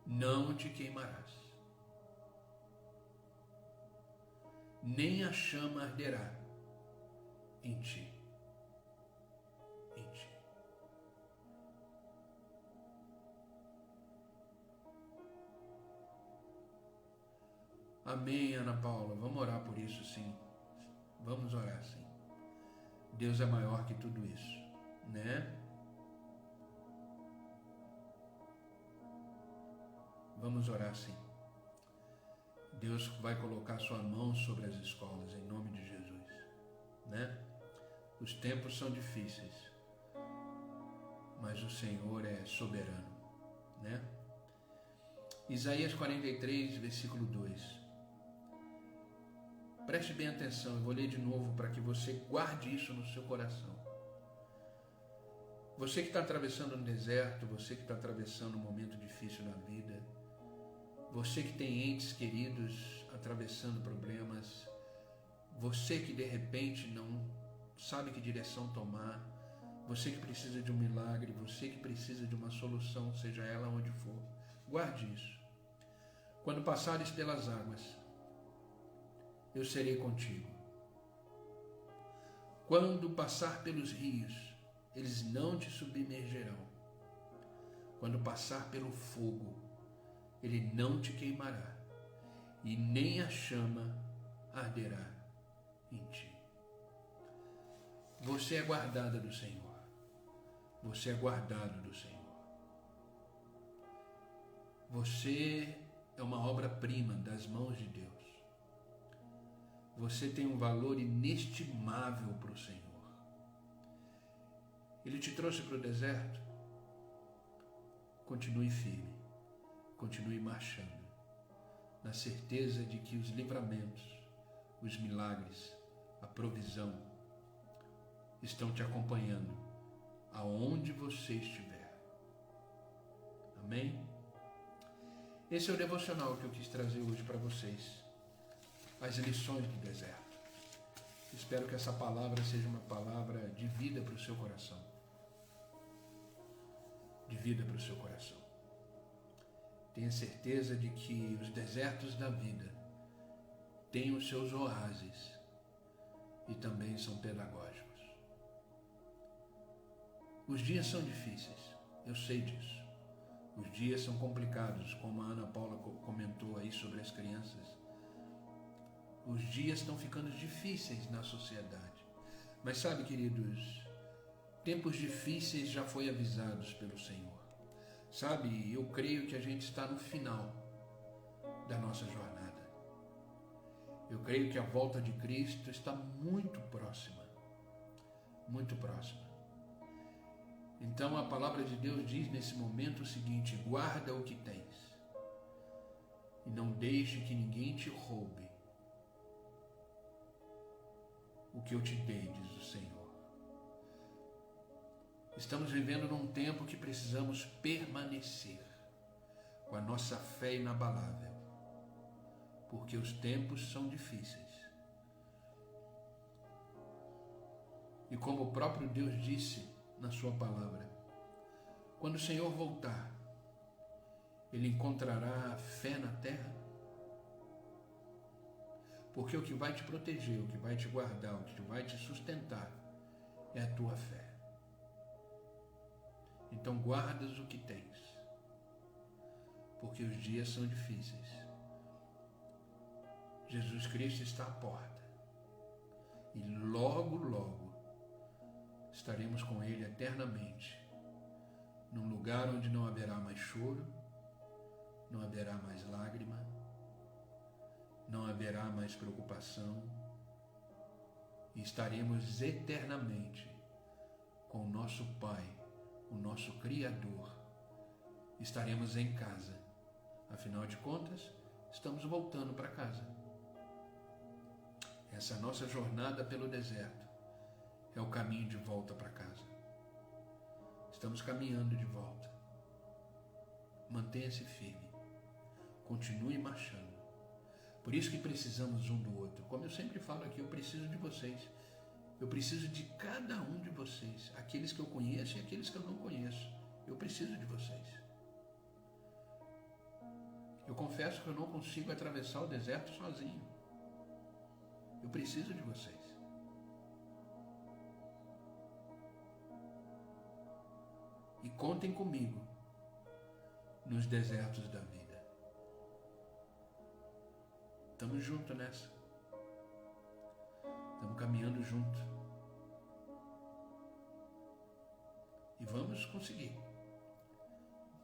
não te queimarás, nem a chama arderá em ti. Em ti. Amém, Ana Paula. Vamos orar por isso, sim. Vamos orar, sim. Deus é maior que tudo isso, né? Vamos orar, sim. Deus vai colocar sua mão sobre as escolas, em nome de Jesus, né? Os tempos são difíceis, mas o Senhor é soberano, né? Isaías 43, versículo 2. Preste bem atenção, eu vou ler de novo para que você guarde isso no seu coração. Você que está atravessando um deserto, você que está atravessando um momento difícil na vida, você que tem entes queridos atravessando problemas, você que de repente não sabe que direção tomar, você que precisa de um milagre, você que precisa de uma solução, seja ela onde for, guarde isso. Quando passares pelas águas, eu serei contigo. Quando passar pelos rios, eles não te submergerão. Quando passar pelo fogo, ele não te queimará, e nem a chama arderá em ti. Você é guardada do Senhor. Você é guardado do Senhor. Você é uma obra-prima das mãos de Deus. Você tem um valor inestimável para o Senhor. Ele te trouxe para o deserto. Continue firme. Continue marchando, na certeza de que os livramentos, os milagres, a provisão estão te acompanhando aonde você estiver. Amém? Esse é o devocional que eu quis trazer hoje para vocês. As lições do deserto. Espero que essa palavra seja uma palavra de vida para o seu coração. De vida para o seu coração. Tenha certeza de que os desertos da vida têm os seus oásis e também são pedagógicos. Os dias são difíceis, eu sei disso. Os dias são complicados, como a Ana Paula comentou aí sobre as crianças. Os dias estão ficando difíceis na sociedade. Mas sabe, queridos, tempos difíceis já foi avisados pelo Senhor. Sabe, eu creio que a gente está no final da nossa jornada. Eu creio que a volta de Cristo está muito próxima. Muito próxima. Então a palavra de Deus diz nesse momento o seguinte: guarda o que tens e não deixe que ninguém te roube o que eu te dei, diz o Senhor. Estamos vivendo num tempo que precisamos permanecer com a nossa fé inabalável, porque os tempos são difíceis. E como o próprio Deus disse na sua palavra, quando o Senhor voltar, Ele encontrará fé na terra? Porque o que vai te proteger, o que vai te guardar, o que vai te sustentar é a tua fé. Então guardas o que tens, porque os dias são difíceis. Jesus Cristo está à porta e logo, logo estaremos com Ele eternamente, num lugar onde não haverá mais choro, não haverá mais lágrima, não haverá mais preocupação, e estaremos eternamente com o nosso Pai, o nosso Criador. Estaremos em casa. Afinal de contas, estamos voltando para casa. Essa nossa jornada pelo deserto é o caminho de volta para casa. Estamos caminhando de volta. Mantenha-se firme. Continue marchando. Por isso que precisamos um do outro. Como eu sempre falo aqui, eu preciso de vocês. Eu preciso de cada um de vocês. Aqueles que eu conheço e aqueles que eu não conheço. Eu preciso de vocês. Eu confesso que eu não consigo atravessar o deserto sozinho. Eu preciso de vocês. E contem comigo nos desertos da vida. Estamos juntos nessa. Estamos caminhando junto. E vamos conseguir.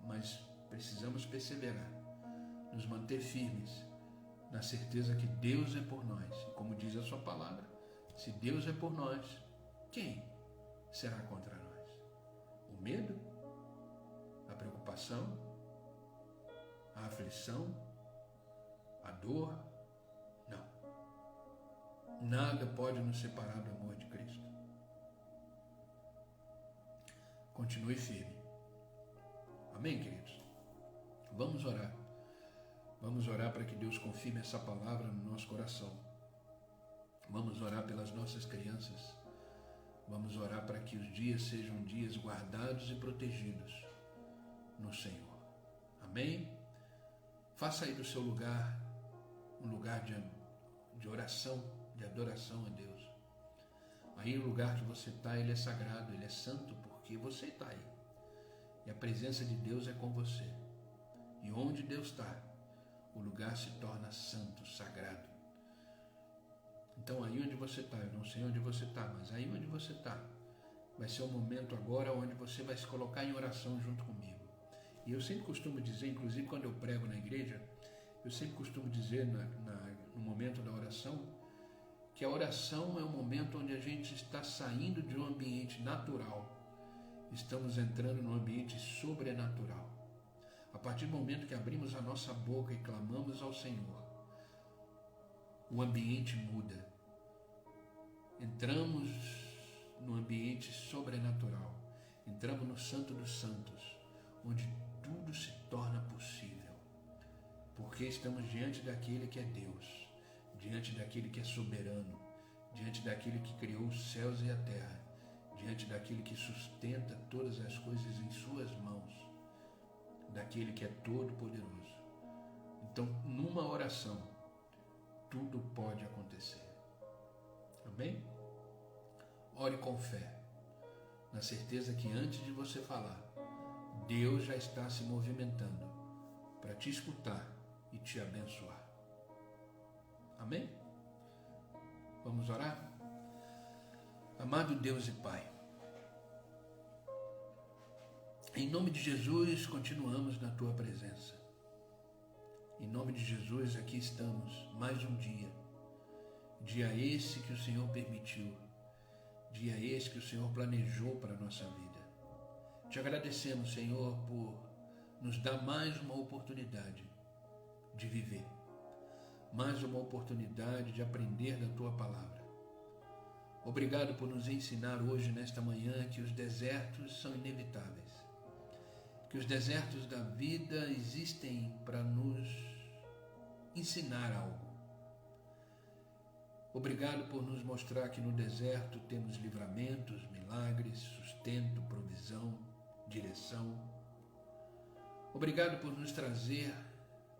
Mas precisamos perseverar. Nos manter firmes. Na certeza que Deus é por nós. E como diz a sua palavra, se Deus é por nós, quem será contra nós? O medo? A preocupação? A aflição? A dor? Não. Nada pode nos separar do amor de Cristo. Continue firme. Amém, queridos? Vamos orar. Vamos orar para que Deus confirme essa palavra no nosso coração. Vamos orar pelas nossas crianças. Vamos orar para que os dias sejam dias guardados e protegidos no Senhor. Amém? Faça aí do seu lugar um lugar de oração, de adoração a Deus. Aí o lugar que você está, ele é sagrado, ele é santo, porque você está aí. E a presença de Deus é com você. E onde Deus está, o lugar se torna santo, sagrado. Então aí onde você está, eu não sei onde você está, mas aí onde você está, vai ser o momento agora onde você vai se colocar em oração junto comigo. E eu sempre costumo dizer, inclusive quando eu prego na igreja, eu sempre costumo dizer no momento da oração, que a oração é um momento onde a gente está saindo de um ambiente natural, estamos entrando num ambiente sobrenatural. A partir do momento que abrimos a nossa boca e clamamos ao Senhor, o ambiente muda. Entramos no ambiente sobrenatural. Entramos no Santo dos Santos, onde tudo se torna possível. Porque estamos diante daquele que é Deus, diante daquele que é soberano, diante daquele que criou os céus e a terra, diante daquele que sustenta todas as coisas em suas mãos, daquele que é todo poderoso. Então, numa oração, tudo pode acontecer. Amém? Ore com fé, na certeza que antes de você falar, Deus já está se movimentando para te escutar e te abençoar. Amém? Vamos orar? Amado Deus e Pai, em nome de Jesus, continuamos na Tua presença. Em nome de Jesus, aqui estamos, mais um dia. Dia esse que o Senhor permitiu. Dia esse que o Senhor planejou para a nossa vida. Te agradecemos, Senhor, por nos dar mais uma oportunidade de viver. Mais uma oportunidade de aprender da Tua palavra. Obrigado por nos ensinar hoje, nesta manhã, que os desertos são inevitáveis. Que os desertos da vida existem para nos ensinar algo. Obrigado por nos mostrar que no deserto temos livramentos, milagres, sustento, provisão, direção. Obrigado por nos trazer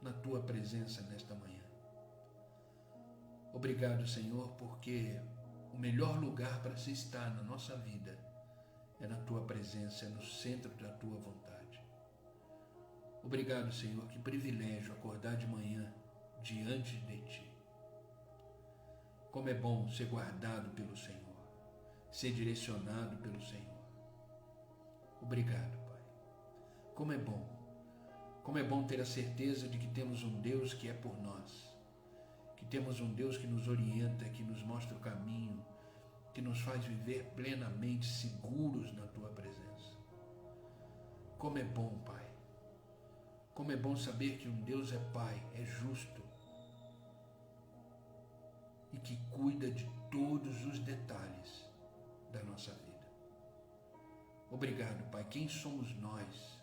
na Tua presença nesta manhã. Obrigado, Senhor, porque o melhor lugar para se estar na nossa vida é na Tua presença, é no centro da Tua vontade. Obrigado, Senhor, que privilégio acordar de manhã diante de Ti. Como é bom ser guardado pelo Senhor, ser direcionado pelo Senhor. Obrigado, Pai. Como é bom ter a certeza de que temos um Deus que é por nós, que temos um Deus que nos orienta, que nos mostra o caminho, que nos faz viver plenamente seguros na Tua presença. Como é bom, Pai. Como é bom saber que um Deus é Pai, é justo e que cuida de todos os detalhes da nossa vida. Obrigado, Pai. Quem somos nós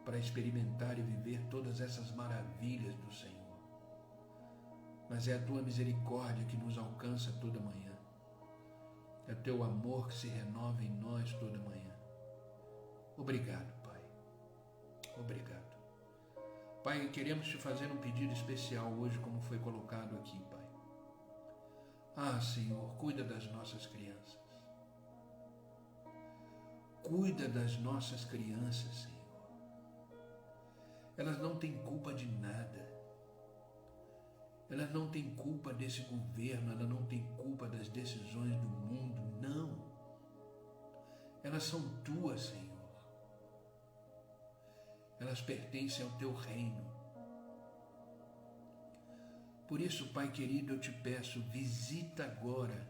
para experimentar e viver todas essas maravilhas do Senhor? Mas é a Tua misericórdia que nos alcança toda manhã. É o Teu amor que se renova em nós toda manhã. Obrigado, Pai. Obrigado. Pai, queremos Te fazer um pedido especial hoje, como foi colocado aqui, Pai. Ah, Senhor, cuida das nossas crianças. Cuida das nossas crianças, Senhor. Elas não têm culpa de nada. Elas não têm culpa desse governo, elas não têm culpa das decisões do mundo, não. Elas são Tuas, Senhor. Elas pertencem ao Teu reino. Por isso, Pai querido, eu Te peço, visita agora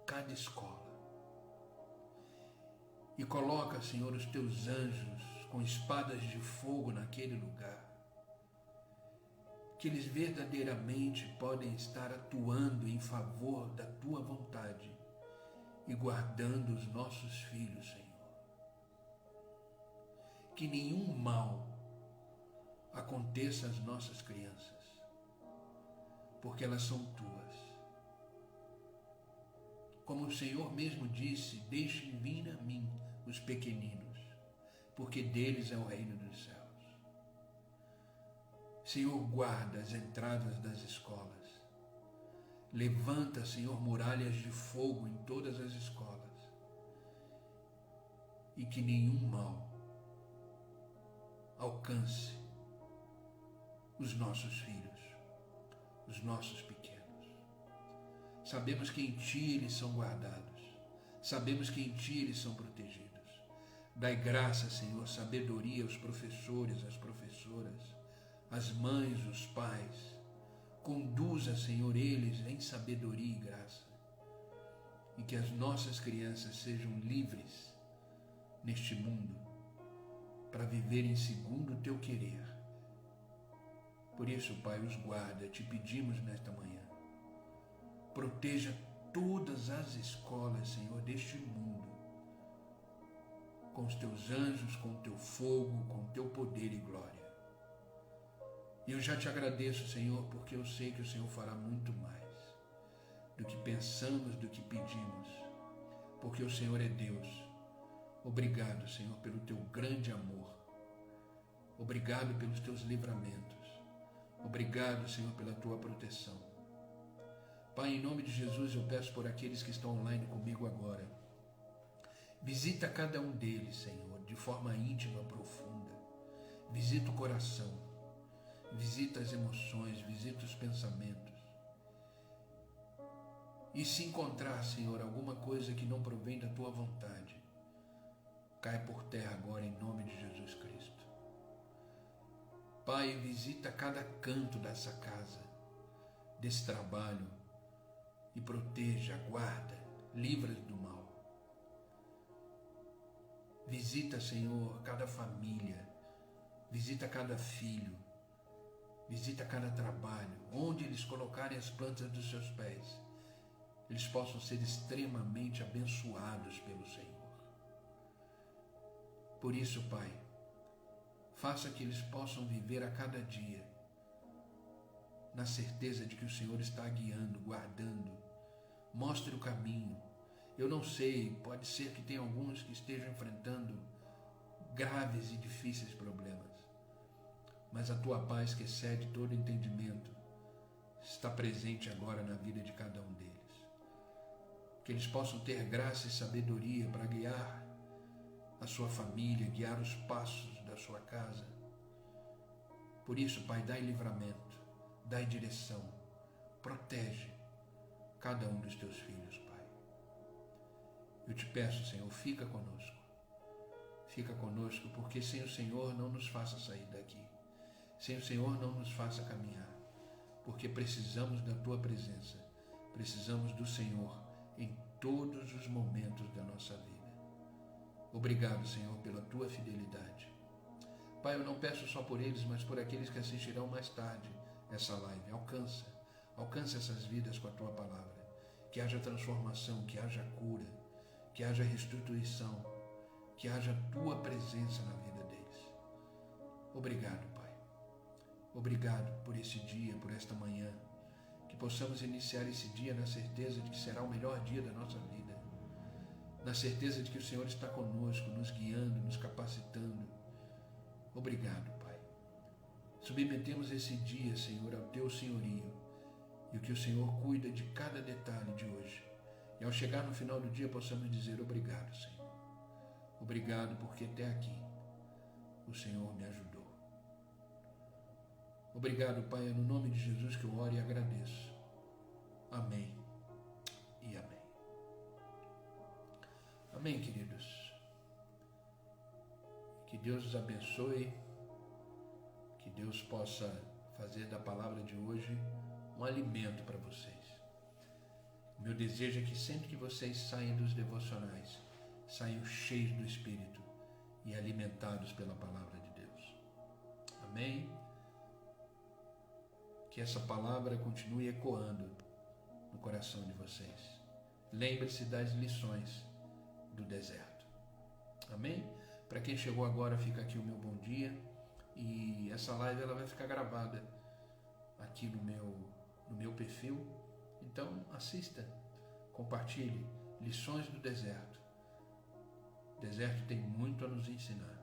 cada escola. E coloca, Senhor, os Teus anjos com espadas de fogo naquele lugar. Que eles verdadeiramente podem estar atuando em favor da Tua vontade e guardando os nossos filhos, Senhor. Que nenhum mal aconteça às nossas crianças, porque elas são Tuas. Como o Senhor mesmo disse, deixem vir a mim os pequeninos, porque deles é o reino dos céus. Senhor, guarda as entradas das escolas. Levanta, Senhor, muralhas de fogo em todas as escolas. E que nenhum mal alcance os nossos filhos, os nossos pequenos. Sabemos que em Ti eles são guardados. Sabemos que em Ti eles são protegidos. Dai graça, Senhor, sabedoria aos professores, às professoras, as mães, os pais. Conduza, Senhor, eles em sabedoria e graça. E que as nossas crianças sejam livres neste mundo para viverem segundo o Teu querer. Por isso, Pai, os guarda, Te pedimos nesta manhã. Proteja todas as escolas, Senhor, deste mundo, com os Teus anjos, com o Teu fogo, com o Teu poder e glória. E eu já Te agradeço, Senhor, porque eu sei que o Senhor fará muito mais do que pensamos, do que pedimos, porque o Senhor é Deus. Obrigado, Senhor, pelo Teu grande amor. Obrigado pelos Teus livramentos. Obrigado, Senhor, pela Tua proteção. Pai, em nome de Jesus, eu peço por aqueles que estão online comigo agora. Visita cada um deles, Senhor, de forma íntima, profunda. Visita o coração. Visita as emoções, visita os pensamentos. E se encontrar, Senhor, alguma coisa que não provém da Tua vontade, cai por terra agora em nome de Jesus Cristo. Pai, visita cada canto dessa casa, desse trabalho, e proteja, guarda, livra do mal. Visita, Senhor, cada família, visita cada filho, visita cada trabalho, onde eles colocarem as plantas dos seus pés, eles possam ser extremamente abençoados pelo Senhor. Por isso, Pai, faça que eles possam viver a cada dia na certeza de que o Senhor está guiando, guardando. Mostre o caminho. Eu não sei, pode ser que tenha alguns que estejam enfrentando graves e difíceis problemas, mas a Tua paz, que excede todo entendimento, está presente agora na vida de cada um deles. Que eles possam ter graça e sabedoria para guiar a sua família, guiar os passos da sua casa. Por isso, Pai, dai livramento, dai direção, protege, cada um dos teus filhos, Pai. Eu te peço, Senhor, fica conosco. Fica conosco, porque sem o Senhor não nos faça sair daqui. Sem o Senhor não nos faça caminhar, porque precisamos da Tua presença. Precisamos do Senhor em todos os momentos da nossa vida. Obrigado, Senhor, pela Tua fidelidade. Pai, eu não peço só por eles, mas por aqueles que assistirão mais tarde essa live. Alcança essas vidas com a Tua palavra. Que haja transformação, que haja cura, que haja restituição, que haja a Tua presença na vida deles. Obrigado, Pai. Obrigado por esse dia, por esta manhã. Que possamos iniciar esse dia na certeza de que será o melhor dia da nossa vida. Na certeza de que o Senhor está conosco, nos guiando, nos capacitando. Obrigado, Pai. Submetemos esse dia, Senhor, ao Teu senhorio, e o que o Senhor cuida de cada detalhe de hoje. E ao chegar no final do dia possamos dizer obrigado, Senhor. Obrigado porque até aqui o Senhor me ajudou. Obrigado, Pai, é no nome de Jesus que eu oro e agradeço. Amém e amém. Amém, queridos. Que Deus os abençoe, que Deus possa fazer da palavra de hoje um alimento para vocês. Meu desejo é que sempre que vocês saem dos devocionais, saiam cheios do Espírito e alimentados pela palavra de Deus. Amém? Que essa palavra continue ecoando no coração de vocês. Lembre-se das lições do deserto. Amém? Para quem chegou agora, fica aqui o meu bom dia. E essa live ela vai ficar gravada aqui no meu perfil. Então assista, compartilhe lições do deserto. O deserto tem muito a nos ensinar.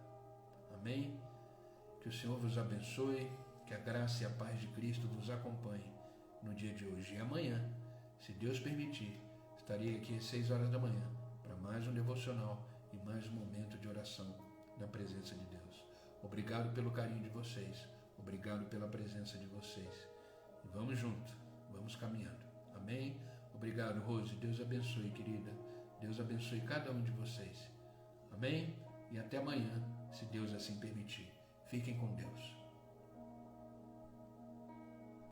Amém? Que o Senhor vos abençoe, que a graça e a paz de Cristo vos acompanhe no dia de hoje. E amanhã, se Deus permitir, estarei aqui às 6 horas da manhã para mais um devocional e mais um momento de oração na presença de Deus. Obrigado pelo carinho de vocês. Obrigado pela presença de vocês. E vamos junto, vamos caminhando. Amém? Obrigado, Rose. Deus abençoe, querida. Deus abençoe cada um de vocês. Amém? E até amanhã, se Deus assim permitir. Fiquem com Deus.